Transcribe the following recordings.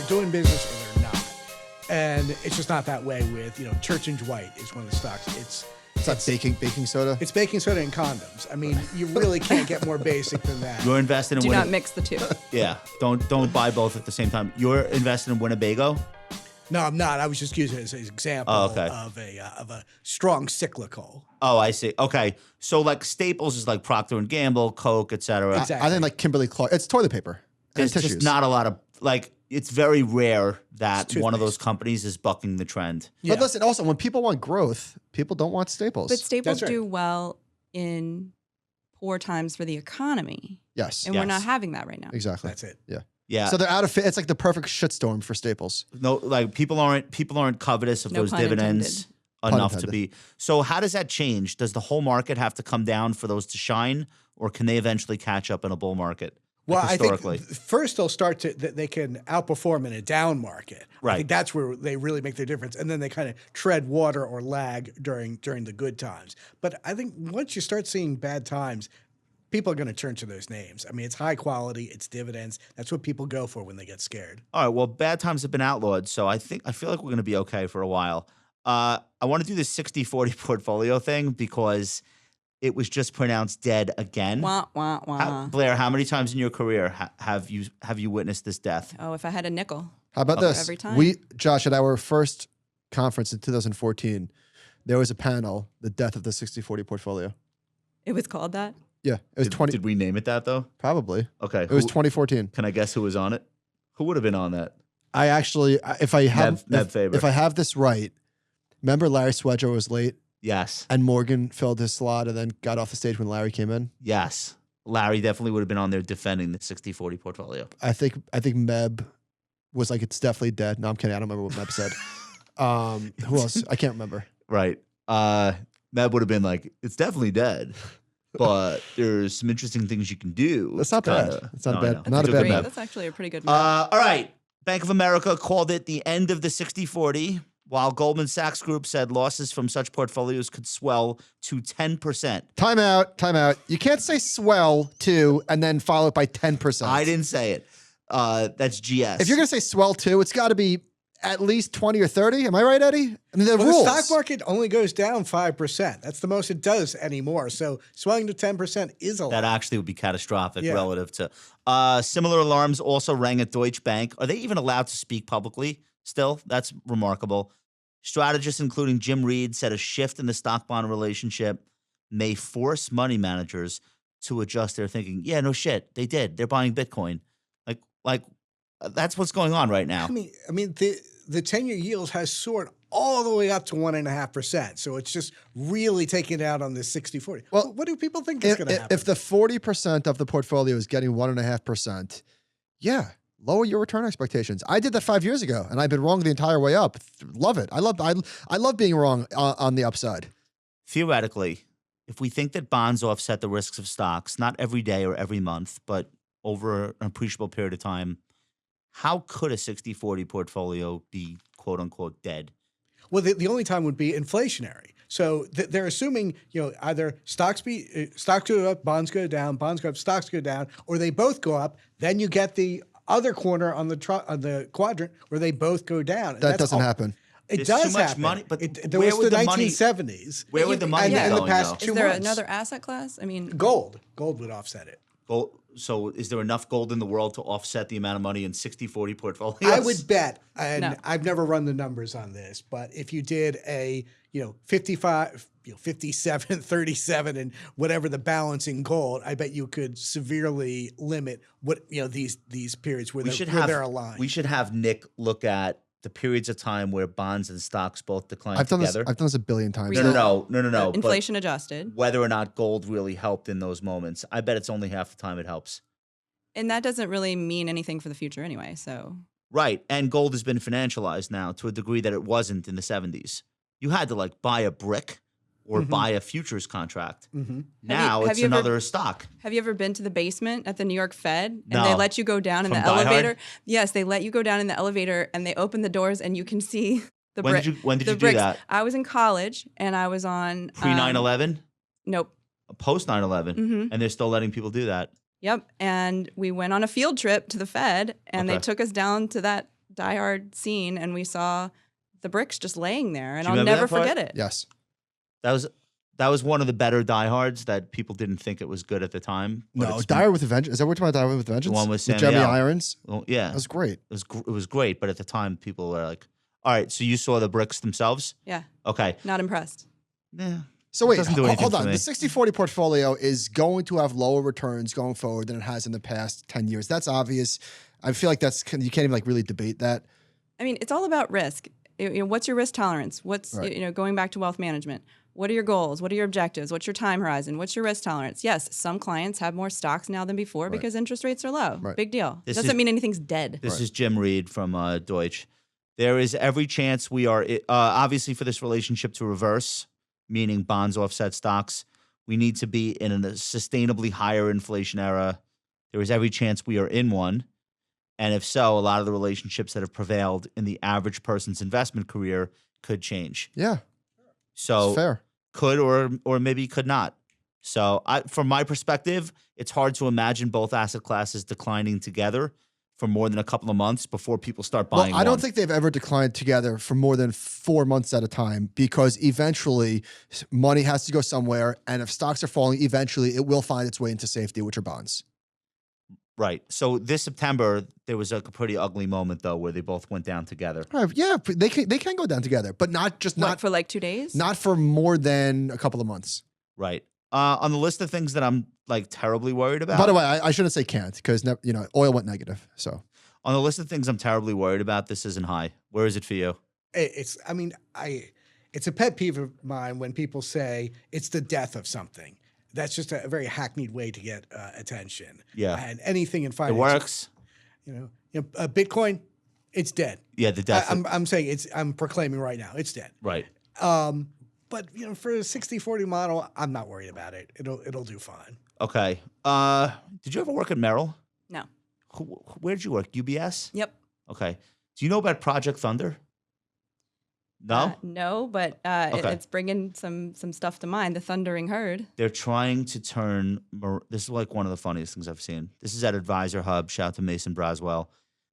they're doing business or they're not. And it's just not that way with, Church and Dwight is one of the stocks. It's like baking soda? It's baking soda and condoms. I mean, you really can't get more basic than that. You're invested in Do not mix the two. Yeah, don't buy both at the same time. You're invested in Winnebago? No, I'm not. I was just using it as an example of a strong cyclical. Oh, I see. Okay, so like staples is like Procter and Gamble, Coke, etc. Exactly. I think like Kimberly-Clark. It's toilet paper and There's tissues. just not a lot of like. It's very rare that It's one of those toothpaste. companies is bucking the trend. Yeah. But listen, also when people want growth, people don't want staples. But staples That's right. do well in poor times for the economy. yes, And we're not Yes. having that right now. exactly. That's it. Yeah. Yeah. So they're out of fit. It's like the perfect shitstorm for staples. No, like people aren't covetous of No those pun dividends Pun enough to intended. be. So how does that change? Does the whole market have to come down for those to shine, or can they eventually catch up in a bull market? Well, like I historically? think first they'll start to they can outperform in a down market. I Right. think that's where they really make their difference, and then they kind of tread water or lag during the good times. But I think once you start seeing bad times, people are going to turn to those names. I mean, it's high quality, it's dividends. That's what people go for when they get scared. All right. Well, bad times have been outlawed, so I feel like we're going to be okay for a while. I want to do this 60-40 portfolio thing because it was just pronounced dead again. Wah, wah, wah. Blair, how many times in your career have you witnessed this death? Oh, if I had a nickel. How about Okay. this? Every time. Josh, at our first conference in 2014, there was a panel, the death of the 60-40 portfolio. It was called that? Yeah, it was 20. Did we name it that though? Probably. Okay. It was 2014. Can I guess who was on it? Who would have been on that? I actually, if I have, Ned Faber. if I have this right, remember Larry Swedger was late Yes. and Morgan filled his slot and then got off the stage when Larry came in. Yes. Larry definitely would have been on there defending the 60-40 portfolio. I think Meb was like, it's definitely dead. No, I'm kidding. I don't remember what Meb said. Who else? I can't remember. Right. Meb would have been like, it's definitely dead, but there's some interesting things you can do. That's not bad. Kinda. That's not No, I bad. know. Not It's a good bad Meb. Meb. That's actually a pretty good All right. Bank of America called it the end of the 60-40, while Goldman Sachs Group said losses from such portfolios could swell to 10%. Time out. You can't say swell to and then follow it by 10%. I didn't say it. That's GS. If you're going to say swell to, it's got to be at least 20 or 30. Am I right, Eddie? I mean, the Well, rules. the stock market only goes down 5%. That's the most it does anymore. So swelling to 10% is a lot. That actually would be catastrophic Yeah. relative to. Similar alarms also rang at Deutsche Bank. Are they even allowed to speak publicly still? That's remarkable. Strategists, including Jim Reed, said a shift in the stock-bond relationship may force money managers to adjust their thinking. Yeah, no shit. They did. They're buying Bitcoin. Like that's what's going on right now. I mean, the 10-year yield has soared all the way up to 1.5%. So it's just really taking it out on this 60-40. Well, What do people think is going to happen? If the 40% of the portfolio is getting 1.5%, yeah, lower your return expectations. I did that 5 years ago, and I've been wrong the entire way up. Love it. I love being wrong on the upside. Theoretically, if we think that bonds offset the risks of stocks, not every day or every month, but over an appreciable period of time, how could a 60-40 portfolio be quote unquote dead? Well, the only time would be inflationary. So they're assuming, either stocks go up, bonds go down, bonds go up, stocks go down, or they both go up. Then you get the other corner on the quadrant where they both go down. And That that's doesn't all- happen. It There's does too much happen. money, but there where was would the the money- 1970s. Where would the money and be in the going, past though? 2 Is there months. another asset class? I mean, Gold would offset it. Gold, so is there enough gold in the world to offset the amount of money in 60-40 portfolios? I would bet, and No. I've never run the numbers on this, but if you did a 55, 57, 37, and whatever the balance in gold, I bet you could severely limit what these periods where they're aligned. We should have Nick look at the periods of time where bonds and stocks both decline I've done together. this a billion times. No. but inflation adjusted. whether or not gold really helped in those moments, I bet it's only half the time it helps. And that doesn't really mean anything for the future anyway. So Right. And gold has been financialized now to a degree that it wasn't in the 70s. You had to buy a brick or buy a futures contract. Now Have it's you ever- another stock. have you ever been to the basement at the New York Fed and No. they let you go down in From the Die Hard? elevator? Yes, they let you go down in the elevator and they open the doors and you can see the When brick. did you do bricks. that? I was in college and I was on Pre 9/11, Nope. post 9/11, Mhm. and they're still letting people do that. Yep. And we went on a field trip to the Fed and Okay. they took us down to that diehard scene, and we saw the bricks just laying there, and Do you I'll remember never that part? forget it. Yes. That was one of the better diehards that people didn't think it was good at the time. but No, it's- Die with a Vengeance. Is that what you're talking about? Die with a Vengeance? one with Samuel. Jeremy Irons? Well, yeah, That was great. it was great, but at the time people were like, "All right, so you saw the bricks themselves? Yeah, Okay, not impressed. yeah." So wait, doesn't do anything hold for on. me. The 60-40 portfolio is going to have lower returns going forward than it has in the past 10 years. That's obvious. I feel like you can't even like really debate that. I mean, it's all about risk. What's your risk tolerance? What's Right. going back to wealth management? What are your goals? What are your objectives? What's your time horizon? What's your risk tolerance? Yes, some clients have more stocks now than before because interest rates are low. Right. Big deal. This Doesn't is- mean anything's dead. This is Jim Reed from Deutsche. There is every chance we are, obviously for this relationship to reverse, meaning bonds offset stocks, we need to be in a sustainably higher inflation era. There is every chance we are in one. And if so, a lot of the relationships that have prevailed in the average person's investment career could change. Yeah, So it's fair. could or maybe could not. So from my perspective, it's hard to imagine both asset classes declining together for more than a couple of months before people start buying. Well, I don't one. think they've ever declined together for more than 4 months at a time because eventually money has to go somewhere. And if stocks are falling, eventually it will find its way into safety, which are bonds. Right. So this September, there was a pretty ugly moment though, where they both went down together. All right, yeah, they can go down together, but not What, for like 2 days? not for more than a couple of months. Right. On the list of things that I'm like terribly worried about. By the way, I shouldn't say can't because oil went negative. So on the list of things I'm terribly worried about, this isn't high. Where is it for you? It's a pet peeve of mine when people say it's the death of something. That's just a very hackneyed way to get attention. Yeah. And anything in It finance. works. Bitcoin, it's dead. Yeah, the death. I'm saying I'm proclaiming right now, it's dead. right. But for a 60-40 model, I'm not worried about it. It'll do fine. Okay. Did you ever work at Merrill? No. Where did you work? UBS? Yep. Okay. Do you know about Project Thunder? No? No, but Okay. it's bringing some stuff to mind. The thundering herd. They're trying to turn, this is like one of the funniest things I've seen. This is at Advisor Hub. Shout out to Mason Braswell.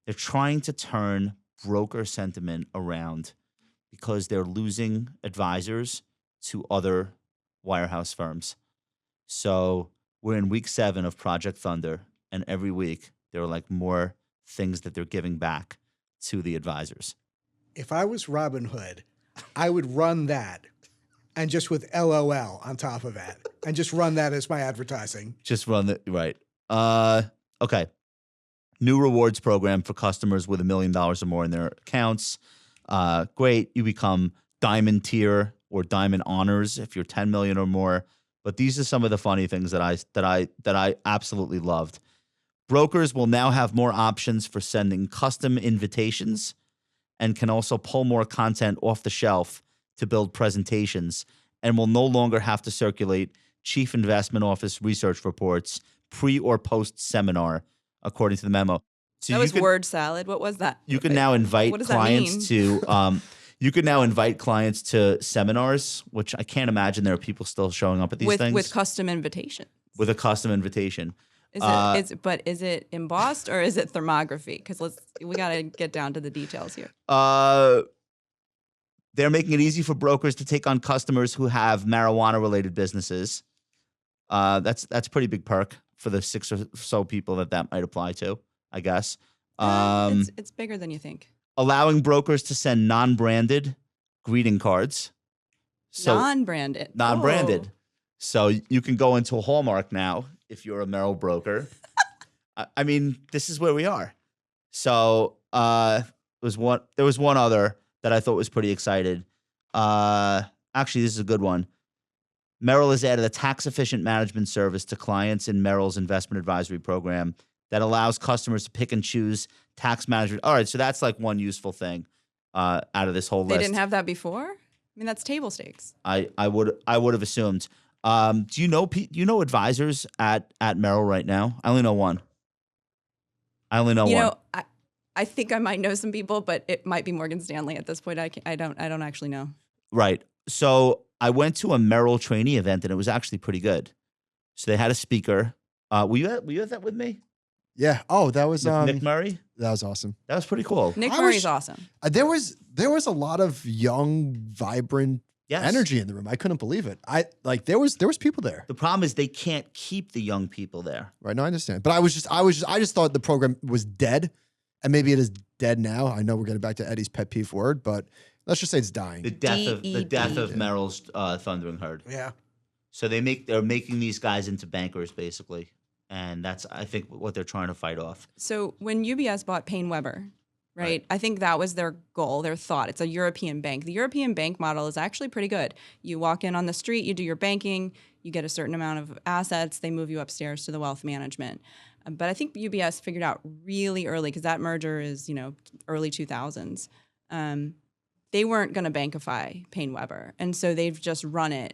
They're trying to turn broker sentiment around because they're losing advisors to other wirehouse firms. So we're in week 7 of Project Thunder, and every week there are like more things that they're giving back to the advisors. If I was Robin Hood, I would run that and just with LOL on top of that and just run that as my advertising. Just run the right. Okay. New rewards program for customers with $1 million or more in their accounts. Great. You become diamond tier or diamond honors if you're 10 million or more. But these are some of the funny things that I absolutely loved. Brokers will now have more options for sending custom invitations and can also pull more content off the shelf to build presentations, and will no longer have to circulate Chief Investment Office research reports pre or post seminar, according to the memo. So That was word salad. What was that? you can now invite What does that clients to you can now invite clients to seminars, which I can't imagine there are people still showing up at these things with custom invitations. with a custom invitation. Is it embossed or is it thermography? Because we got to get down to the details here. They're making it easy for brokers to take on customers who have marijuana-related businesses. That's a pretty big perk for the 6 or so people that might apply to, I guess. It's bigger than you think. Allowing brokers to send non-branded greeting cards. So Non-branded. non-branded. Oh. So you can go into a Hallmark now if you're a Merrill broker. I mean, this is where we are. So there was one other that I thought was pretty excited. Actually, this is a good one. Merrill has added a tax-efficient management service to clients in Merrill's investment advisory program that allows customers to pick and choose tax management. All right, so that's like one useful thing out of this whole They list. didn't have that before? I mean, that's table stakes. I would have assumed. Do you know advisors at Merrill right now? I only know one. You know, I think I might know some people, but it might be Morgan Stanley at this point. I don't actually know. Right. So I went to a Merrill trainee event and it was actually pretty good. So they had a speaker. Were you at that with me? Yeah. Oh, that was Nick Murray? That was awesome. That was pretty cool. Nick I Murray's was- awesome. There was a lot of young, vibrant Yes. energy in the room. I couldn't believe it. There was people there. The problem is they can't keep the young people there. Right. No, I understand. But I just thought the program was dead. And maybe it is dead now. I know we're getting back to Eddie's pet peeve word, but let's just say it's dying. The death of DED. Merrill's Thundering Herd. Yeah. So they're making these guys into bankers basically, and that's I think what they're trying to fight off. So when UBS bought Payne Weber, right? I think that was their goal, their thought. It's a European bank. The European bank model is actually pretty good. You walk in on the street, you do your banking, you get a certain amount of assets, they move you upstairs to the wealth management. But I think UBS figured out really early, because that merger is, early 2000s. They weren't going to bankify Payne Weber. And so they've just run it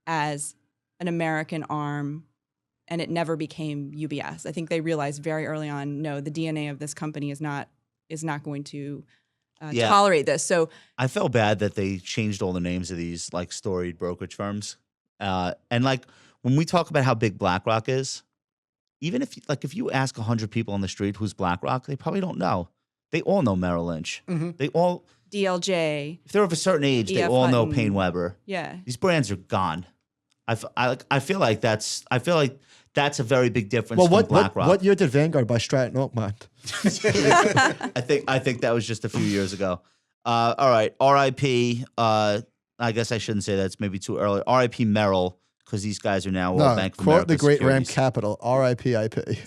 as an American arm, and it never became UBS. I think they realized very early on, no, the DNA of this company is not going to tolerate this. So I felt bad that they changed all the names of these like storied brokerage firms. And like when we talk about how big BlackRock is, even if you ask 100 people on the street who's BlackRock, they probably don't know. They all know Merrill Lynch. Mm-hmm. They all, DLJ. if they're of a certain age, they E.F. all know Hutton. Payne Weber. Yeah. These brands are gone. I feel like that's a very big difference Well, from BlackRock. what year did Vanguard buy Stratton Oakmont? I think that was just a few years ago. All right, R.I.P. I guess I shouldn't say that. It's maybe too early. R.I.P. Merrill, because these guys are now all No, Bank of quote America the great Ram securities. Capital, R.I.P.I.P.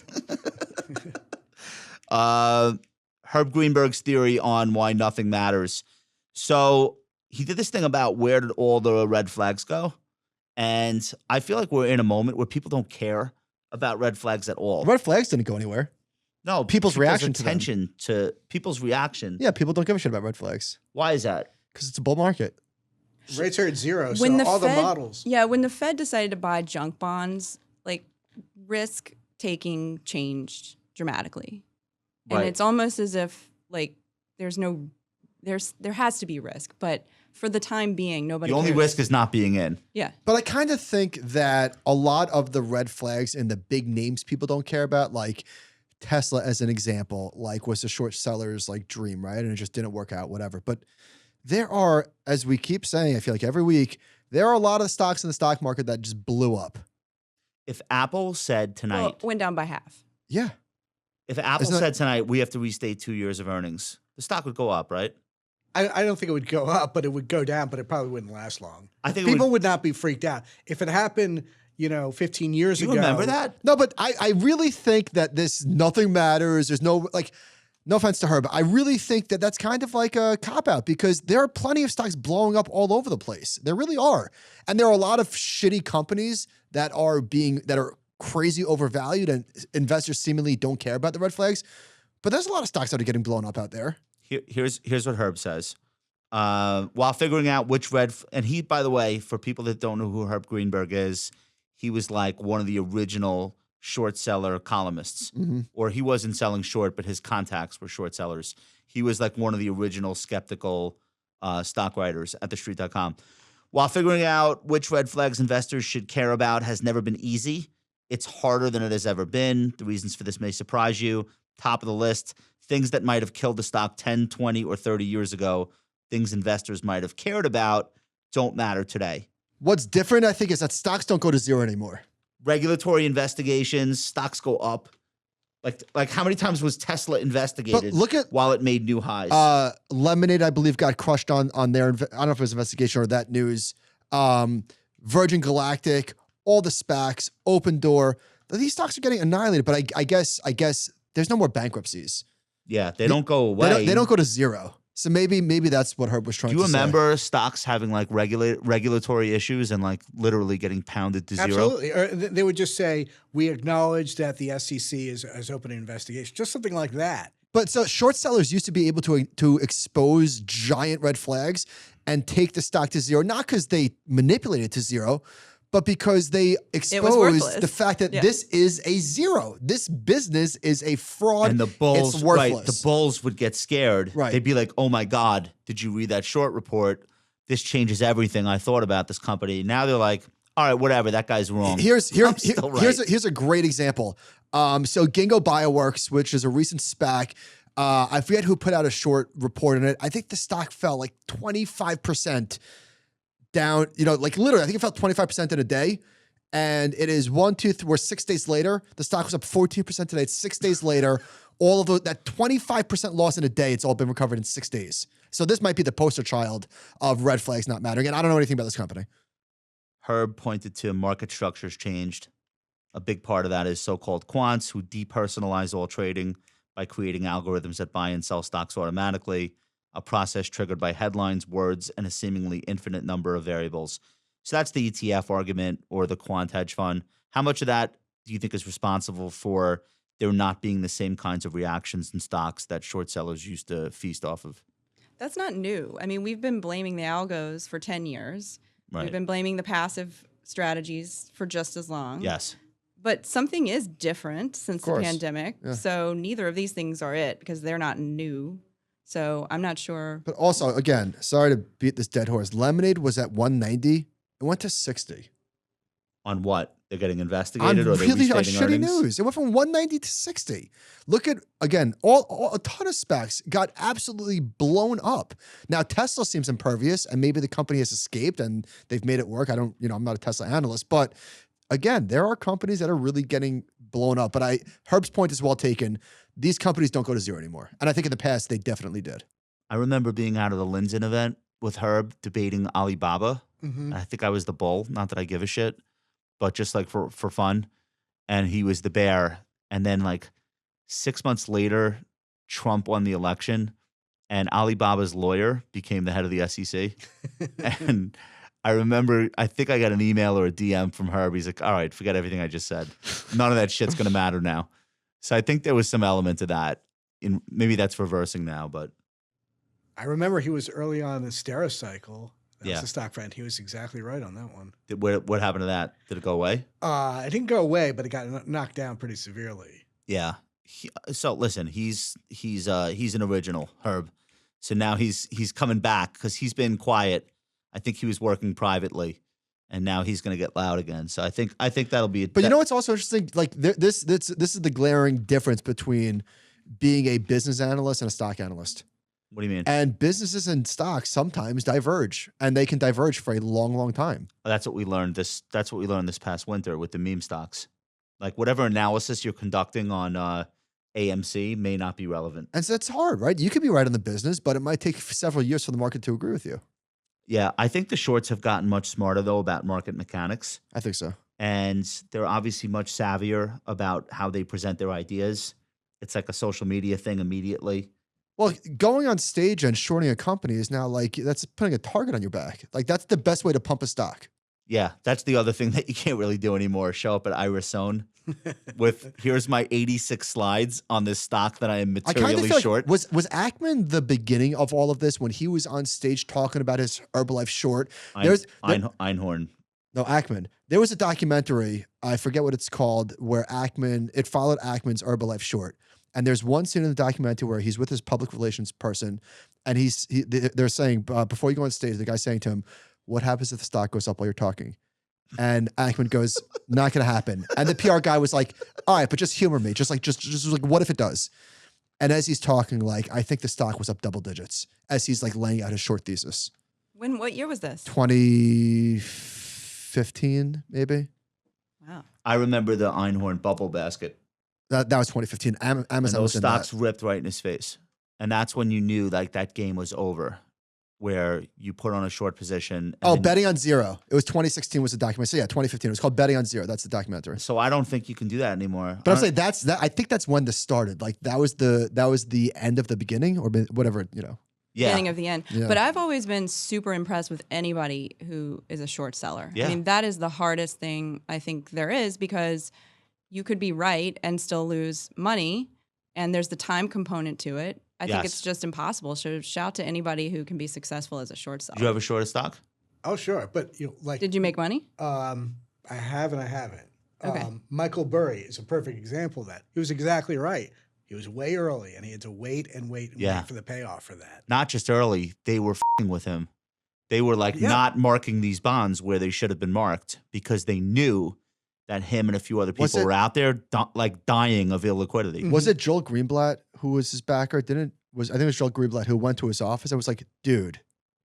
Herb Greenberg's theory on why nothing matters. So he did this thing about where did all the red flags go? And I feel like we're in a moment where people don't care about red flags at all. Red flags didn't go anywhere. No, People's reaction to them. attention to people's reaction. Yeah, people don't give a shit about red flags Why is that? because it's a bull market. Rates are at zero, so When the all the Fed- models. Yeah, when the Fed decided to buy junk bonds, like risk taking changed dramatically. And Right. it's almost as if like there has to be risk, but for the time being, nobody The only cares. risk is not being in. Yeah. But I kind of think that a lot of the red flags and the big names people don't care about, like Tesla as an example, like was the short seller's like dream, right? And it just didn't work out, whatever. But there are, as we keep saying, I feel like every week, there are a lot of stocks in the stock market that just blew up. If Apple said tonight, Well, went down by half. Yeah. if Apple Isn't that- said tonight we have to restate 2 years of earnings, the stock would go up, right? I don't think it would go up, but it would go down, but it probably wouldn't last long. I think People would not be freaked out. If it happened, 15 years Do you ago. remember that? No, but I really think that this nothing matters. There's no, like, no offense to her, but I really think that that's kind of like a cop-out because there are plenty of stocks blowing up all over the place. There really are. And there are a lot of shitty companies that are crazy overvalued and investors seemingly don't care about the red flags. But there's a lot of stocks that are getting blown up out there. Here's what Herb says. While figuring out which and he, by the way, for people that don't know who Herb Greenberg is, he was like one of the original short seller columnists, or he wasn't selling short, but his contacts were short sellers. He was like one of the original skeptical stock writers at thestreet.com. While figuring out which red flags investors should care about has never been easy, it's harder than it has ever been. The reasons for this may surprise you. Top of the list, things that might have killed the stock 10, 20, or 30 years ago, things investors might have cared about, don't matter today. What's different, I think, is that stocks don't go to zero anymore. Regulatory investigations, stocks go up. Like how many times was Tesla investigated But look at while it made new highs? Lemonade, I believe, got crushed on their, I don't know if it was investigation or that news. Virgin Galactic, all the SPACs, Open Door. These stocks are getting annihilated, but I guess there's no more bankruptcies. Yeah, they don't go away. They don't go to zero. So maybe that's what Herb was trying Do to you say. remember stocks having like regulatory issues and like literally getting pounded to zero? Absolutely. Or they would just say, we acknowledge that the SEC is open an investigation. Just something like that. But so short sellers used to be able to expose giant red flags and take the stock to zero, not because they manipulated it to zero, but because they exposed worthless. the fact that Yeah. this is a zero. This business is a fraud. And the bulls, it's right? worthless. The bulls would get scared. Right. They'd be like, "Oh my God, did you read that short report? This changes everything I thought about this company." Now they're like, "All right, whatever. That guy's wrong." Here's still right. here's a great example. So Ginkgo Bioworks, which is a recent SPAC, I forget who put out a short report on it. I think the stock fell like 25% down, like literally, I think it fell 25% in a day. And it is 6 days later, the stock was up 14% today. It's 6 days later. All of that 25% loss in a day, it's all been recovered in 6 days. So this might be the poster child of red flags not mattering. And I don't know anything about this company. Herb pointed to market structures changed. A big part of that is so-called quants, who depersonalize all trading by creating algorithms that buy and sell stocks automatically, a process triggered by headlines, words, and a seemingly infinite number of variables. So that's the ETF argument or the quant hedge fund. How much of that do you think is responsible for there not being the same kinds of reactions in stocks that short sellers used to feast off of? That's not new. I mean, we've been blaming the algos for 10 years. Right. We've been blaming the passive strategies for just as long. Yes. But something is different since the course. pandemic. Yeah. So neither of these things are it because they're not new. So I'm not sure. But also, again, sorry to beat this dead horse. Lemonade was at 190. It went to 60. On what? They're getting On investigated, or they're really restating shitty earnings? news. It went from 190 to 60. Look at, again, all a ton of specs got absolutely blown up. Now, Tesla seems impervious, and maybe the company has escaped and they've made it work. I'm not a Tesla analyst, but again, there are companies that are really getting blown up. But Herb's point is well taken. These companies don't go to zero anymore. And I think in the past, they definitely did. I remember being out of the Linden event with Herb debating Alibaba. Mm-hmm. I think I was the bull. Not that I give a shit, but just like for fun. And he was the bear. And then like 6 months later, Trump won the election and Alibaba's lawyer became the head of the SEC. And I remember, I think I got an email or a DM from Herb. He's like, all right, forget everything I just said. None of that shit's going to matter now. So I think there was some element to that. Maybe that's reversing now, but. I remember he was early on the Stericycle. That Yeah. was the stock friend. He was exactly right on that one. What happened to that? Did it go away? It didn't go away, but it got knocked down pretty severely. Yeah. So listen, he's an original, Herb. So now he's coming back because he's been quiet. I think he was working privately, and now he's going to get loud again. So I think that'll be. But you know what's also interesting? Like this is the glaring difference between being a business analyst and a stock analyst. What do you mean? And businesses and stocks sometimes diverge, and they can diverge for a long, long time. That's what we learned. That's what we learned this past winter with the meme stocks. Like whatever analysis you're conducting on AMC may not be relevant. And so it's hard, right? You could be right on the business, but it might take several years for the market to agree with you. Yeah, I think the shorts have gotten much smarter though about market mechanics. I think so. And they're obviously much savvier about how they present their ideas. It's like a social media thing immediately. Well, going on stage and shorting a company is now like, that's putting a target on your back. Like that's the best way to pump a stock. Yeah, that's the other thing that you can't really do anymore. Show up at Irisone with, here's my 86 slides on this stock that I am I kind of materially feel like, short. was Ackman the beginning of all of this when he was on stage talking about his Herbalife short? Einhorn. No, Ackman. There was a documentary, I forget what it's called, where it followed Ackman's Herbalife short. And there's one scene in the documentary where he's with his public relations person, and they're saying, before you go on stage, the guy's saying to him, what happens if the stock goes up while you're talking? And Ackman goes, not going to happen. And the PR guy was like, all right, but just humor me. Just like, what if it does? And as he's talking, like, I think the stock was up double digits as he's like laying out his short thesis. What year was this? 2015, maybe. Wow. I remember the Einhorn bubble basket. That was 2015. Amazon And those was in stocks that. ripped right in his face. And that's when you knew like that game was over, where you put on a short position. And then- Betting on Zero. It was 2016 was the documentary. So yeah, 2015. It was called Betting on Zero. That's the documentary. So I don't think you can do that anymore. But I'm saying I think that's when this started. Like that was the end of the beginning or whatever, yeah. Beginning of the end. Yeah. But I've always been super impressed with anybody who is a short seller. Yeah. I mean, that is the hardest thing I think there is because you could be right and still lose money, and there's the time component to it. I think it's just impossible. So shout to anybody who can be successful as a short seller. Did you have a short of stock? Oh, sure. But Did you make money? I have and I haven't. Okay. Michael Burry is a perfect example of that. He was exactly right. He was way early, and he had to wait and wait and Yeah. wait for the payoff for that. Not just early, they were f***ing with him. They were like Yeah. not marking these bonds where they should have been marked because they knew that him and a few other Was people it- were out there like dying of illiquidity. Was it Joel Greenblatt who was his backer? I think it was Joel Greenblatt who went to his office and was like, "Dude,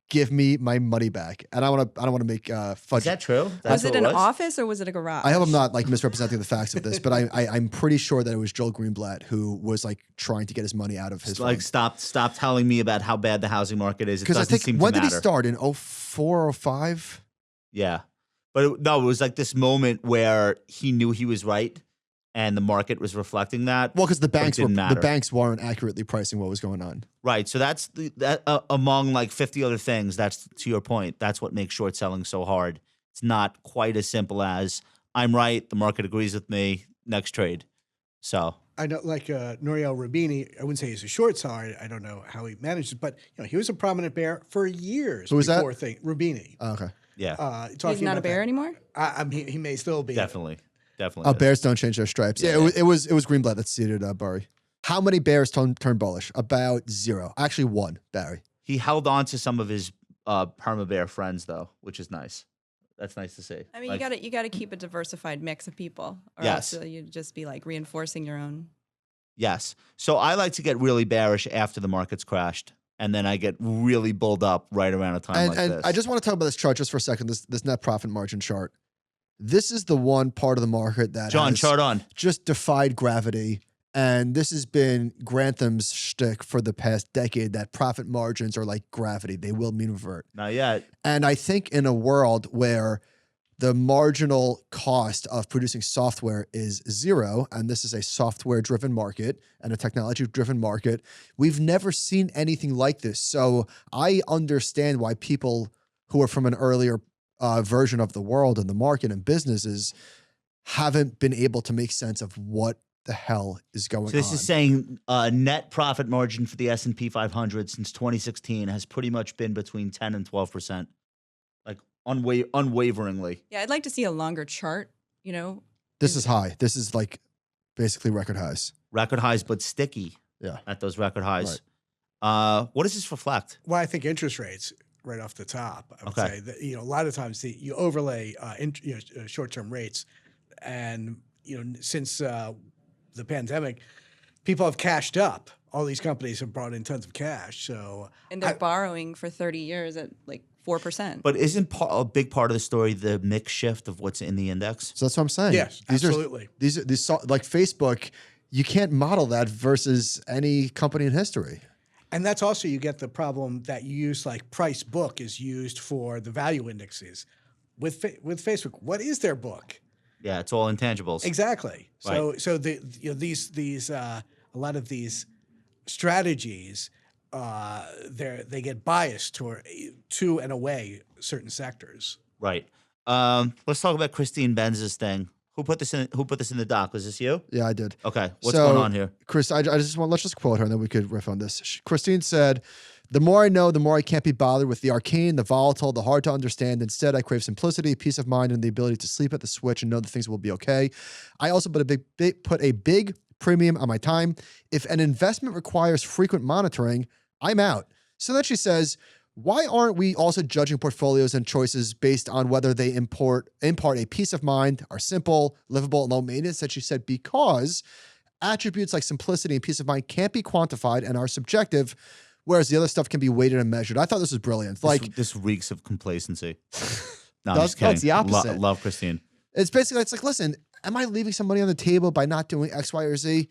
give me my money back." And I don't want to make fudge. Is that true? Was That's it what an was? office or was it a garage? I hope I'm not like misrepresenting the facts of this, but I'm pretty sure that it was Joel Greenblatt who was like trying to get his money out of his Like stop telling me about how bad the housing market is. It because I doesn't think seem when to did he matter. start in 04, 05? Yeah. But it was like this moment where he knew he was right and the market was reflecting that. Well, because the didn't matter. banks weren't accurately pricing what was going on. Right. So that's among like 50 other things. That's to your point. That's what makes short selling so hard. It's not quite as simple as I'm right. The market agrees with me. Next trade. So I know, like Nouriel Roubini, I wouldn't say he's a short seller. I don't know how he managed it, but he was a prominent bear for years. Who was that? Roubini. Oh, okay. yeah, He's not a bear anymore? He may still be. definitely. Oh, bears don't change their stripes. Yeah, it was Greenblatt that seeded Burry. How many bears turned bullish? About 0. Actually, 1. Barry. He held on to some of his perma bear friends though, which is nice. That's nice to see. I mean, Like, you gotta keep a diversified mix of people, or Yes. else you'd just be like reinforcing your own. yes. So I like to get really bearish after the market's crashed, and then I get really bulled up right around a time like And this. I just want to talk about this chart just for a second. This net profit margin chart. This is the one part of the market that John, has chart on. just defied gravity. And this has been Grantham's shtick for the past decade, that profit margins are like gravity. They will mean revert. Not yet. And I think in a world where the marginal cost of producing software is 0, and this is a software-driven market and a technology-driven market, we've never seen anything like this. So I understand why people who are from an earlier version of the world and the market and businesses haven't been able to make sense of what the hell is going on. So this is saying net profit margin for the S&P 500 since 2016 has pretty much been between 10 and 12%, like unwaveringly. Yeah, I'd like to see a longer chart. This is high. This is like basically record highs. Record highs, but sticky. Yeah. At those record highs. What does this reflect? Well, I think interest rates right off the top. I would Okay. say that, a lot of times you overlay short-term rates, and since the pandemic, people have cashed up. All these companies have brought in tons of cash. So And they're borrowing for 30 years at like 4%. But isn't a big part of the story the mix shift of what's in the index? So that's what I'm saying. yes, absolutely. These like Facebook, you can't model that versus any company in history. And that's also, you get the problem that you use, like price book is used for the value indexes. With Facebook, what is their book? Yeah, it's all intangibles. Exactly. Right. So these a lot of these strategies, they get biased to and away certain sectors. Right. Let's talk about Christine Benz's thing. Who put this in the doc? Was this you? Yeah, I did. Okay. What's So, going on here? Chris, let's just quote her and then we could riff on this. Christine said, "The more I know, the more I can't be bothered with the arcane, the volatile, the hard to understand. Instead, I crave simplicity, peace of mind, and the ability to sleep at the switch and know that things will be okay. I also put a big premium on my time. If an investment requires frequent monitoring, I'm out." So then she says, why aren't we also judging portfolios and choices based on whether they impart a peace of mind, are simple, livable, and low maintenance? And she said, because attributes like simplicity and peace of mind can't be quantified and are subjective, whereas the other stuff can be weighted and measured. I thought this was brilliant. Like, This reeks of complacency. No, I'm No, just kidding. it's the opposite. Love Christine. it's basically, it's like, listen, am I leaving some money on the table by not doing X, Y, or Z?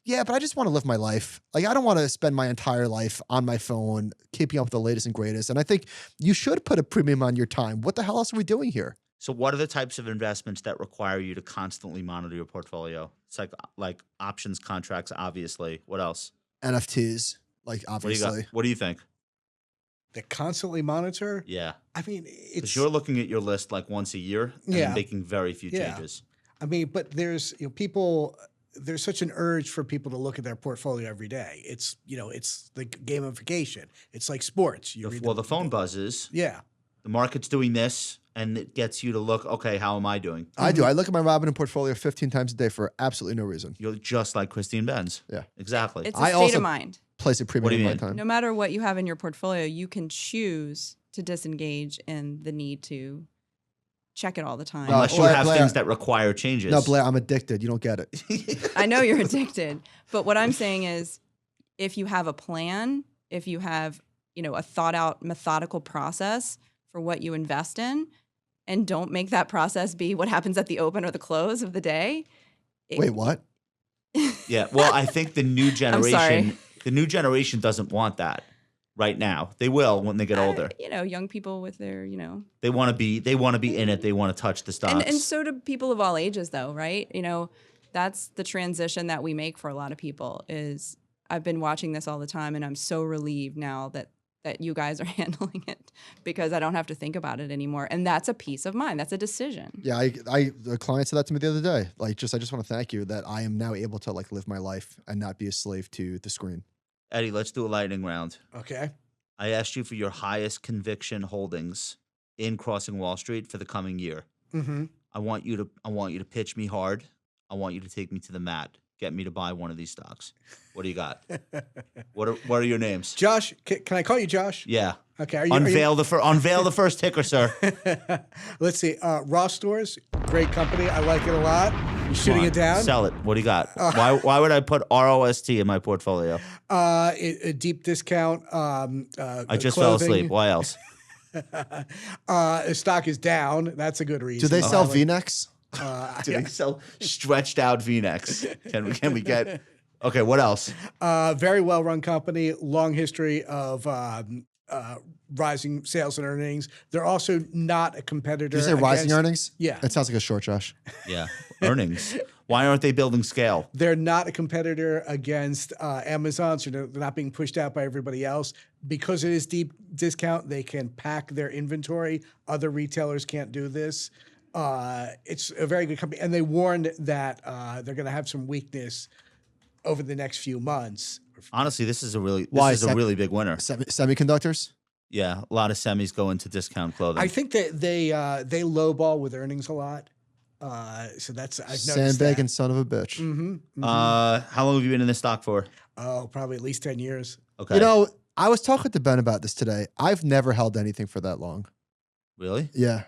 Yeah, but I just want to live my life. Like, I don't want to spend my entire life on my phone, keeping up with the latest and greatest. And I think you should put a premium on your time. What the hell else are we doing here? So what are the types of investments that require you to constantly monitor your portfolio? It's like options contracts, obviously. What else? NFTs, like, What do you obviously. got? What do you think? They constantly monitor. Yeah. I mean, Because it's you're looking at your list like once a year and Yeah. then making very few Yeah. changes. I mean, but there's people. There's such an urge for people to look at their portfolio every day. It's it's like gamification. It's like sports. You read The phone buzzes. Yeah. The market's doing this, and it gets you to look, okay, how am I doing? I do. I look at my Robinhood portfolio 15 times a day for absolutely no reason. You're just like Christine Benz. Yeah. Exactly. It's a I state also- of mind. Place a What premium do on you my mean? time. No matter what you have in your portfolio, you can choose to disengage in the need to check it all the time. No, Unless you Blair- have Blair- things that require changes. No, Blair, I'm addicted. You don't get it. I know you're addicted, but what I'm saying is, if you have a plan, if you have, a thought out methodical process for what you invest in, and don't make that process be what happens at the open or the close of the day. Wait, what? Yeah. Well, I think the new sorry. generation doesn't want that right now. They will when they get older. Young people with their, They want to be in it. They want to touch the stocks. and so do people of all ages, though, right? That's the transition that we make for a lot of people. Is I've been watching this all the time, and I'm so relieved now that you guys are handling it, because I don't have to think about it anymore. And that's a peace of mind. That's a decision. Yeah, the client said that to me the other day. I just want to thank you that I am now able to live my life and not be a slave to the screen. Eddie, let's do a lightning round. Okay. I asked you for your highest conviction holdings in Crossing Wall Street for the coming year. Mm-hmm. I want you to pitch me hard. I want you to take me to the mat. Get me to buy one of these stocks. What do you got? What are your names? Josh, can I call you Josh? Yeah. Okay. Unveil the first ticker, sir. Let's see. Ross Stores, great company. I like it a lot. You shooting it down? Sell it. What do you got? Why would I put ROST in my portfolio? A deep discount. I just fell asleep. Why else? The stock is down. That's a good reason. Do they sell V-necks? Do they sell stretched out V-necks? Can we get? Okay, what else? Very well run company, long history of rising sales and earnings. They're also not a competitor. Did you say rising against- earnings? Yeah. It sounds like a short, Josh. Yeah, earnings. Why aren't they building scale? They're not a competitor against Amazon, so they're not being pushed out by everybody else. Because it is deep discount, they can pack their inventory. Other retailers can't do this. It's a very good company. And they warned that they're going to have some weakness over the next few months. Honestly, this is a really big winner. Semiconductors? Yeah, a lot of semis go into discount clothing. I think that they lowball with earnings a lot. So that's I've noticed Sandbagging that. son of a bitch. Mm-hmm. How long have you been in this stock for? Oh, probably at least 10 years. Okay. I was talking to Ben about this today. I've never held anything for that long. Really? Yeah.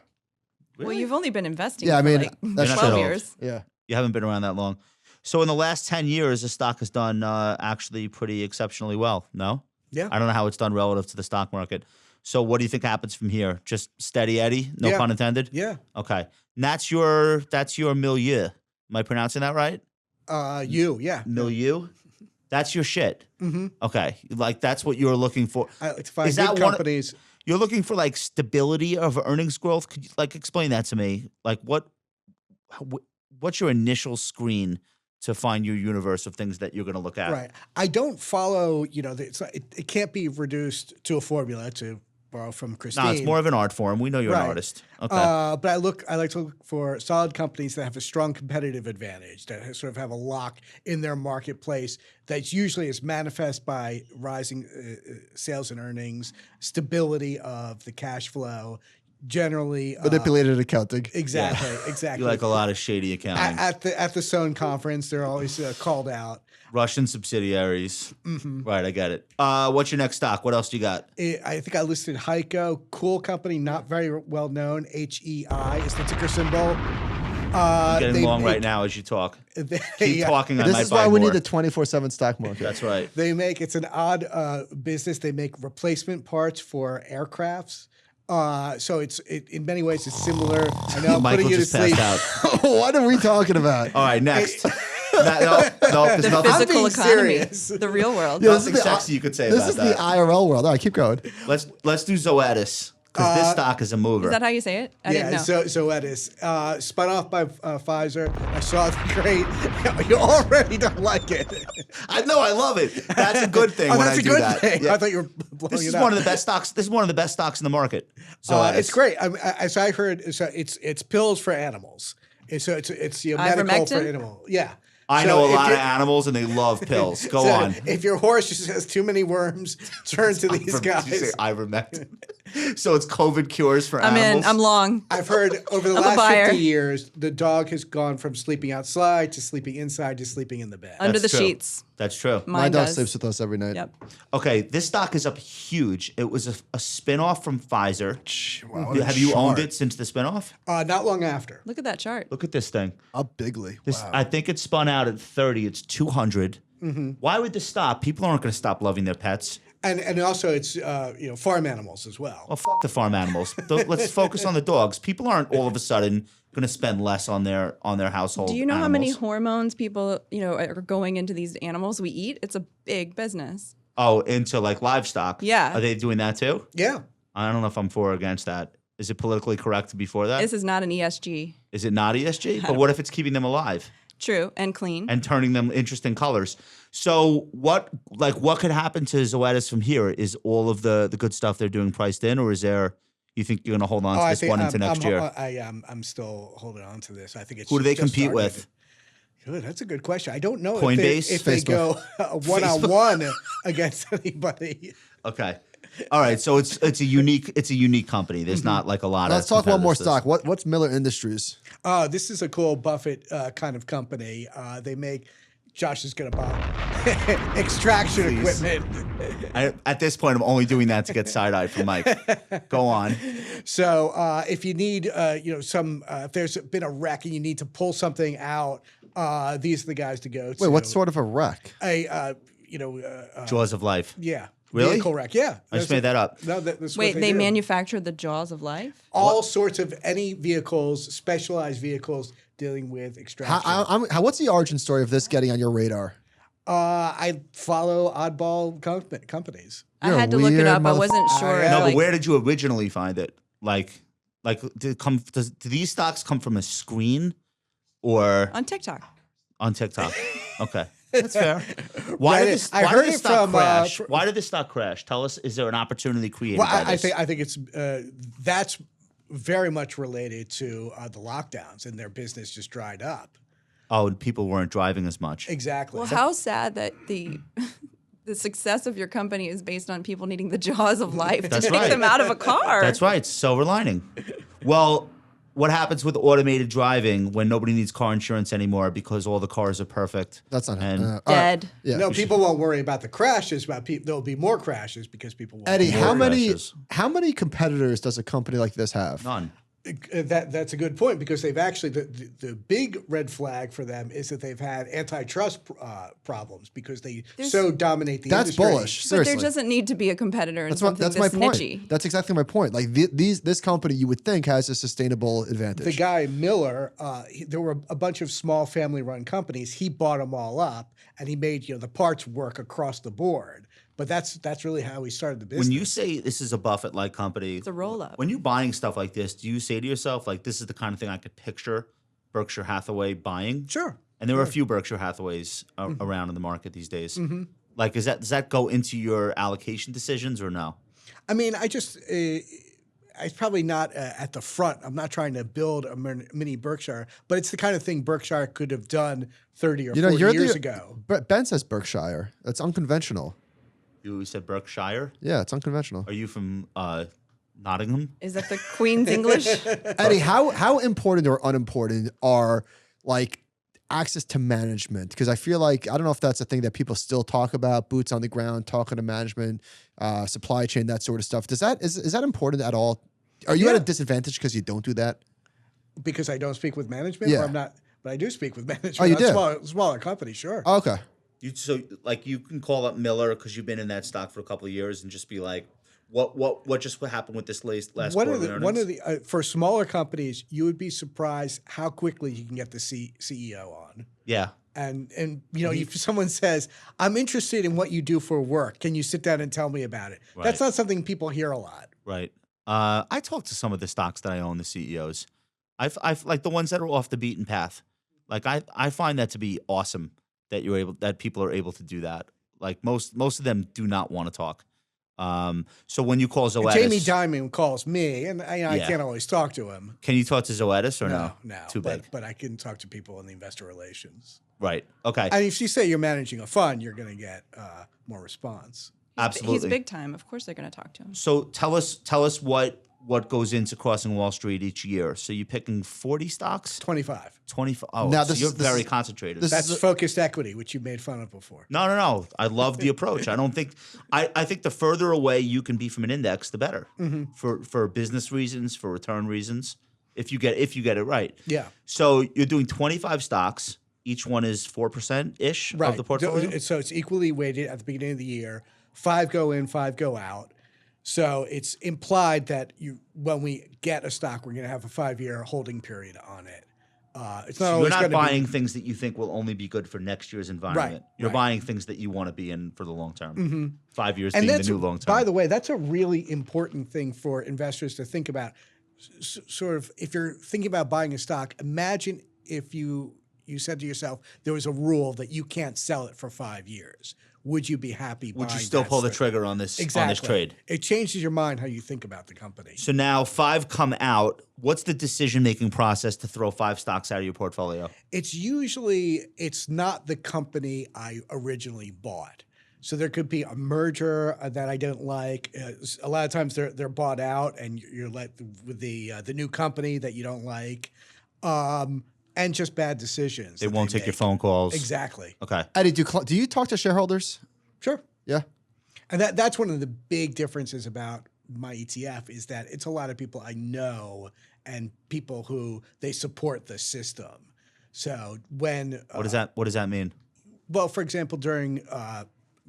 Well, you've only been investing Yeah, I for mean, like that's 12 true. years. Yeah. You haven't been around that long. So in the last 10 years, the stock has done actually pretty exceptionally well. No? Yeah. I don't know how it's done relative to the stock market. So what do you think happens from here? Just steady Eddie? No Yeah. pun intended? Yeah. Okay. And that's your milieu. Am I pronouncing that right? Yeah. Milieu? That's your shit. Mm-hmm. Okay. Like that's what you're looking for. I like to find Is good that one- companies. You're looking for like stability of earnings growth. Could you explain that to me? Like what's your initial screen to find your universe of things that you're going to look at? Right. I don't follow, it can't be reduced to a formula, to borrow from Christine. No, it's more of an art form. We know you're an Right. artist. Okay. But I like to look for solid companies that have a strong competitive advantage, that sort of have a lock in their marketplace that's usually is manifest by rising sales and earnings, stability of the cash flow, generally Manipulated accounting. Exactly. you like a lot of shady accounting. At the Sohn conference, they're always called out. Russian subsidiaries. Mm-hmm. Right, I get it. What's your next stock? What else do you got? I think I listed Heiko, cool company, not very well known. HEI is the ticker symbol. Getting long right now as you talk. Keep talking. I This might is buy why we more. need the 24/7 stock market. That's right. It's an odd business. They make replacement parts for aircrafts. So in many ways it's similar. I know I'm Michael putting you to just passed sleep. out. What are we talking about? All right, next. No, there's The nothing. physical being economy, serious. the real world. Yeah, Nothing sexy you could say This about is that. the IRL world. All right, keep going. Let's do Zoetis because this stock is a mover. Is that how you say it? I didn't know. Zoetis, spun off by Pfizer. I saw the great. You already don't like it. I know, I love it. That's a good thing when that's I a do good that. thing. Yeah. I thought you were blowing This it is up. one of the best stocks. This is one of the best stocks in the market. Zoetis. It's great. As I heard, it's pills for animals. And so it's medical for Ivermectin? animal. Yeah. I So know a if lot of you're- animals and they love pills. Go so on. If your horse just has too many worms, turn to these Did you say guys. ivermectin? So it's COVID cures for I'm animals. in. I'm long. I've heard over the I'm a last buyer. 50 years, the dog has gone from sleeping outside to sleeping inside to sleeping in the bed. Under the That's true. sheets. That's true. My Mine dog does. sleeps with us every night. Yep. Okay, this stock is up huge. It was a spinoff from Pfizer. Wow, what a Have you owned chart. it since the spinoff? Not long after. Look at that chart. Look at this thing. Up bigly. This, Wow. I think it spun out at 30. It's 200. Why would this stop? People aren't going to stop loving their pets. And also it's farm animals as well. Well, fuck the farm animals. Let's focus on the dogs. People aren't all of a sudden going to spend less on their household. Do you know how many animals. hormones people, are going into these animals we eat? It's a big business. Oh, into like livestock? Yeah. Are they doing that too? Yeah. I don't know if I'm for or against that. Is it politically correct before that? This is not an ESG. Is it not ESG? But what if it's keeping them alive True and clean. and turning them interesting colors? So what could happen to Zoetis from here? Is all of the good stuff they're doing priced in, or is there? You think you're going to hold on to this one into next year? I'm still holding on to this. I think it's Who do they just compete started. with? Good, that's a good question. I don't know Coinbase? if they go one-on-one against anybody. Okay. All right. So it's a unique company. There's not like a lot Let's of talk one more competitors. stock. What's Miller Industries? This is a cool Buffett kind of company. They make. Josh is going to buy extraction equipment. At this point, I'm only doing that to get side-eyed from Mike. Go on. So if you need, if there's been a wreck and you need to pull something out, these are the guys to go to. Wait, what sort of a wreck? Jaws of Life. Yeah. Really? Vehicle wreck. Yeah. I just made that up. No, that's Wait, what they do. manufactured the jaws of life? all sorts of any vehicles, specialized vehicles dealing with extraction. What's the origin story of this getting on your radar? I follow oddball companies. You're I a had to look it weird up. I wasn't sure. Yeah. No, like, but where did you originally find it? Do these stocks come from a screen or on TikTok. on TikTok? Okay, that's fair. Why did I heard it from, crash? Why did this stock crash? Tell us. Is there an opportunity created Well, by I this? think it's that's very much related to the lockdowns, and their business just dried up. Oh, and people weren't driving as much. Exactly. Well, how sad that the success of your company is based on people needing the jaws of life That's to take right. them out of a car. That's right. Silver lining. Well, what happens with automated driving when nobody needs car insurance anymore because all the cars are perfect? That's not And all right. Dead. Yeah. No, people won't worry about the crashes. There'll be more crashes because people won't. Eddie, More crashes. how many competitors does a company like this have? none. That's a good point because they've actually the big red flag for them is that they've had antitrust problems because they so dominate the That's industry. bullish. But Seriously. there doesn't need to be a competitor in That's something my this point. niche-y. That's exactly my point. Like this company, you would think has a sustainable advantage. The guy Miller, there were a bunch of small family-run companies. He bought them all up, and he made the parts work across the board. But that's really how he started the business. When you say this is a Buffett-like company, It's a roll-up. when you're buying stuff like this, do you say to yourself, like, this is the kind of thing I could picture Berkshire Hathaway buying? Sure. And there are a few Berkshire Hathaways around in the market these days. Like, does that go into your allocation decisions or no? I mean, it's probably not at the front. I'm not trying to build a mini Berkshire, but it's the kind of thing Berkshire could have done 30 or 40 years ago. Ben says Berkshire. That's unconventional. You said Berkshire? Yeah, it's unconventional. Are you from Nottingham? Is that the Queen's English? Eddie, how important or unimportant are like access to management? Because I feel like I don't know if that's a thing that people still talk about. Boots on the ground, talking to management, supply chain, that sort of stuff. Is that important at all? Are you at a disadvantage because you don't do that? Because I don't speak with management, Yeah. or I'm not. But I do speak with management. Oh, you on do? smaller companies, sure. Oh, okay. You can call up Miller because you've been in that stock for a couple of years and just be like, what just happened with this last quarter earnings? One of the for smaller companies, you would be surprised how quickly you can get the CEO on. Yeah. And if someone says, "I'm interested in what you do for work, can you sit down and tell me about it?" Right. That's not something people hear a lot. Right. I talked to some of the stocks that I own, the CEOs. I've like the ones that are off the beaten path. Like I find that to be awesome that people are able to do that. Like most of them do not want to talk. So when you call Zoetis, Jamie Dimon calls me, and I can't always talk to him. can you talk to Zoetis or no? No, Too big. But I can talk to people in the investor relations. Right. Okay. And if you say you're managing a fund, you're going to get more response. Absolutely. He's big time. Of course they're going to talk to him. So tell us what goes into crossing Wall Street each year. So you're picking 40 stocks? 25. 25. Oh, Now so you're very concentrated. That's focused equity, which you made fun of before. No. I love the approach. I don't think I think the further away you can be from an index, the better. For business reasons, for return reasons. If you get it right. Yeah. So you're doing 25 stocks. Each one is 4%-ish of the portfolio. So it's equally weighted at the beginning of the year. 5 go in, 5 go out. So it's implied that when we get a stock, we're going to have a 5-year holding period on it. It's not So always you're not going to buying things that you think will only be good for next year's environment. Right, You're right. buying things that you want to be in for the long term. 5 years being that's the new long term. By the way, that's a really important thing for investors to think about. Sort of, if you're thinking about buying a stock, imagine if you said to yourself there was a rule that you can't sell it for 5 years. Would you be happy? Would you buying still that pull the stock? trigger on this Exactly. trade? It changes your mind how you think about the company. So now 5 come out. What's the decision-making process to throw 5 stocks out of your portfolio? It's not the company I originally bought. So there could be a merger that I don't like. A lot of times they're bought out, and you're left with the new company that you don't like, and just bad decisions. They won't take your phone calls. Exactly. Okay. Eddie, do you talk to shareholders? Sure. Yeah. And that's one of the big differences about my ETF is that it's a lot of people I know and people who they support the system. So when What does that mean? well, for example, during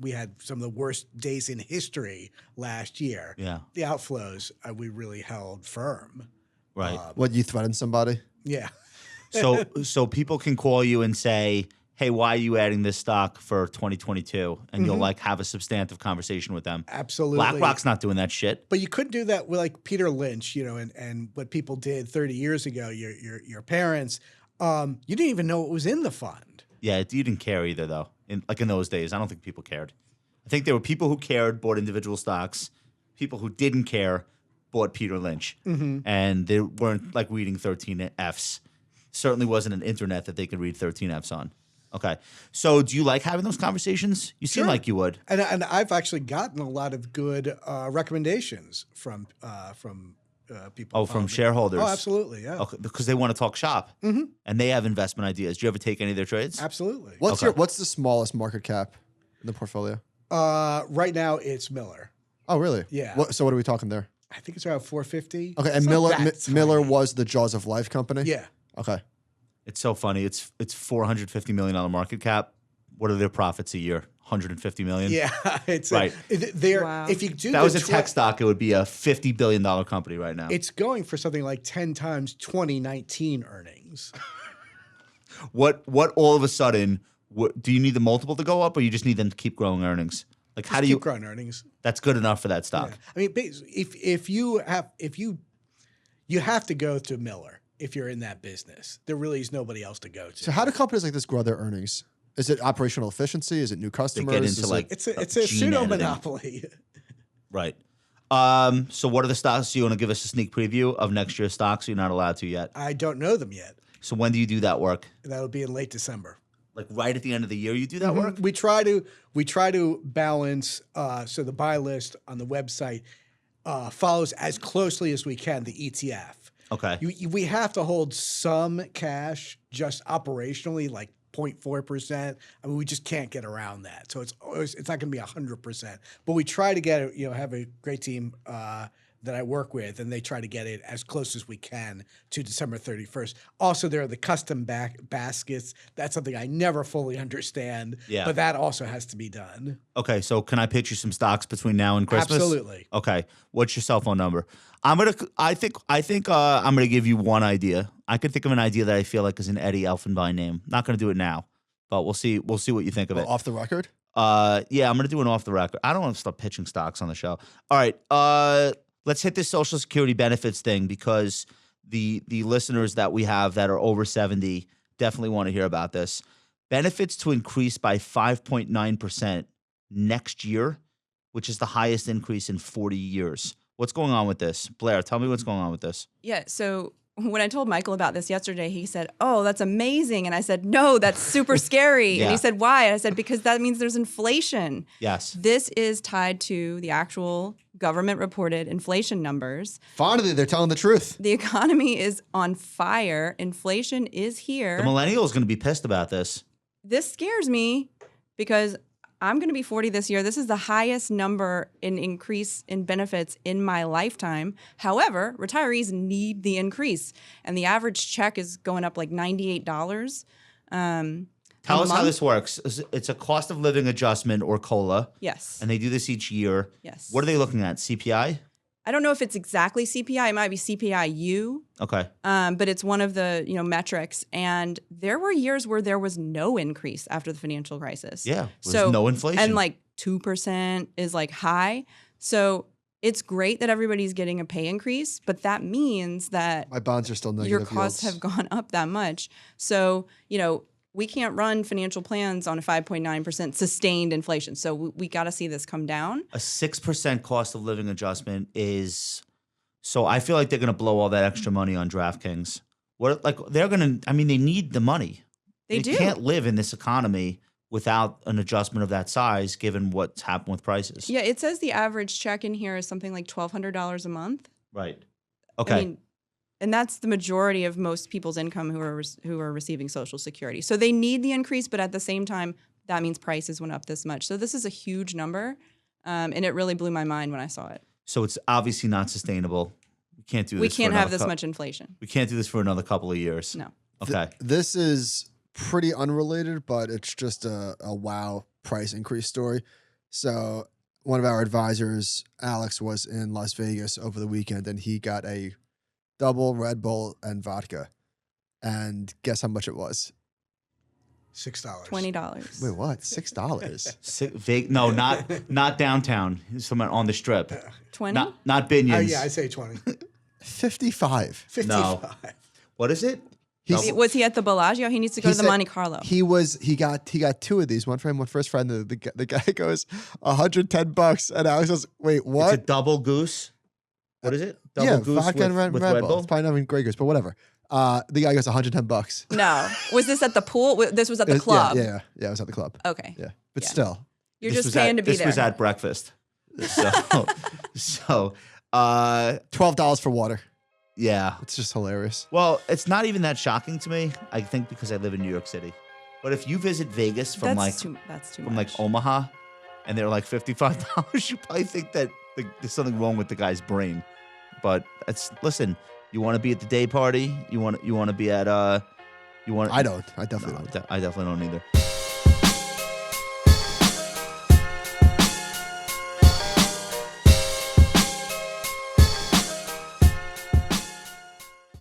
we had some of the worst days in history last year. Yeah. The outflows we really held firm. Right. What, you threaten somebody? Yeah. So people can call you and say, "Hey, why are you adding this stock for 2022?" And you'll like have a substantive conversation with them. Absolutely. BlackRock's not doing that shit. But you couldn't do that with like Peter Lynch, and what people did 30 years ago, your parents, you didn't even know what was in the fund. Yeah, you didn't care either, though. In those days, I don't think people cared. I think there were people who cared, bought individual stocks. People who didn't care bought Peter Lynch, and they weren't like reading 13 Fs. Certainly wasn't an internet that they could read 13 Fs on. Okay, so do you like having those conversations? You seem Sure. like you would. And I've actually gotten a lot of good recommendations from people. Oh, from shareholders. Oh, absolutely, yeah. Okay, because they want to talk shop, and they have investment ideas. Do you ever take any of their trades? Absolutely. What's the smallest market cap in the portfolio? Right now it's Miller. Oh, really? Yeah. So what are we talking there? I think it's around 450. Okay, and It's not that Miller tiny. was the Jaws of Life company? Yeah. Okay. It's so funny. It's $450 million market cap. What are their profits a year? 150 million. Yeah, it's Right. Wow. If you do If that the was a tech stock, it would be a $50 billion company right now. it's going for something like 10 times 2019 earnings. What all of a sudden? Do you need the multiple to go up, or you just need them to keep growing earnings? Like how do you? Keep growing earnings. That's good enough for that stock. Yeah. I mean, if you have to go to Miller if you're in that business. There really is nobody else to go to. So how do companies like this grow their earnings? Is it operational efficiency? Is it new customers? into, Is it- like, It's a gene pseudo editing. monopoly. Right. So what are the stocks? You want to give us a sneak preview of next year's stocks? You're not allowed to yet. I don't know them yet. So when do you do that work? That'll be in late December. Like right at the end of the year, you do that work? We try to balance so the buy list on the website follows as closely as we can the ETF. Okay. We have to hold some cash just operationally, like 0.4%. I mean, we just can't get around that. So it's not going to be 100%. But we try to get it. Have a great team that I work with, and they try to get it as close as we can to December 31st. Also, there are the custom baskets. That's something I never fully understand. Yeah. But that also has to be done. Okay. So can I pitch you some stocks between now and Christmas? Absolutely. Okay. What's your cell phone number? I think I'm gonna give you one idea. I could think of an idea that I feel like is an Eddy Elfenbein name. Not gonna do it now, but we'll see. We'll see what you think of it. off the record? Yeah, I'm gonna do an off the record. I don't want to start pitching stocks on the show. All right. Let's hit this Social Security benefits thing because the listeners that we have that are over 70 definitely want to hear about this. Benefits to increase by 5.9% next year, which is the highest increase in 40 years. What's going on with this? Blair, tell me what's going on with this. Yeah. So when I told Michael about this yesterday, he said, "Oh, that's amazing." And I said, "No, that's super scary." Yeah. And he said, "Why?" And I said, "Because that means there's inflation." Yes. This is tied to the actual government reported inflation numbers. Finally, they're telling the truth. The economy is on fire. Inflation is here. The millennial is going to be pissed about this. This scares me because I'm going to be 40 this year. This is the highest number in increase in benefits in my lifetime. However, retirees need the increase, and the average check is going up like $98. Tell us how this works. It's a cost of living adjustment or COLA. Yes. And they do this each year. Yes. What are they looking at? CPI? I don't know if it's exactly CPI. It might be CPI-U. Okay. But it's one of the metrics. And there were years where there was no increase after the financial crisis. Yeah. There's no inflation. And like 2% is like high. So it's great that everybody's getting a pay increase, but that means that My bonds are still negative your costs yields. have gone up that much. So, we can't run financial plans on a 5.9% sustained inflation. So we got to see this come down. A 6% cost of living adjustment is so I feel like they're going to blow all that extra money on DraftKings. They need the money. They do. Can't live in this economy without an adjustment of that size, given what's happened with prices. Yeah, it says the average check in here is something like $1,200 a month. Right. Okay. I mean, and that's the majority of most people's income who are receiving Social Security. So they need the increase, but at the same time, that means prices went up this much. So this is a huge number, and it really blew my mind when I saw it. So it's obviously not sustainable. We can't do this. We can't for have another this much inflation. We can't do this for another couple of years. No. Okay. This is pretty unrelated, but it's just a wow price increase story. So one of our advisors, Alex, was in Las Vegas over the weekend, and he got a double Red Bull and vodka. And guess how much it was? $6. $20. Wait, what? $6? No, not downtown. Someone on the strip. 20? Not Binions. Yeah, I say 20. 55. 55. No. What is it? Was he at the Bellagio? He needs to go to the said Monte Carlo. He got two of these, one for him, one for his friend. The guy goes $110, and Alex goes, "Wait, what?" It's a double goose. What is it? Double goose vodka and with Red Red Bull. Bull. It's probably not even Grey Goose, but whatever. The guy goes $110. No. Was this at the pool? This was at the club. Yeah, it was at the club. Okay. Yeah, but Yeah. still, You're This just was paying to be This there. was at breakfast. So, $12 for water. yeah. It's just hilarious. Well, it's not even that shocking to me. I think because I live in New York City. But if you visit Vegas from that's too much. Omaha, and they're like $55, you probably think that there's something wrong with the guy's brain. But listen. You want to be at the day party? You want to be at I don't. I definitely don't. I definitely don't either.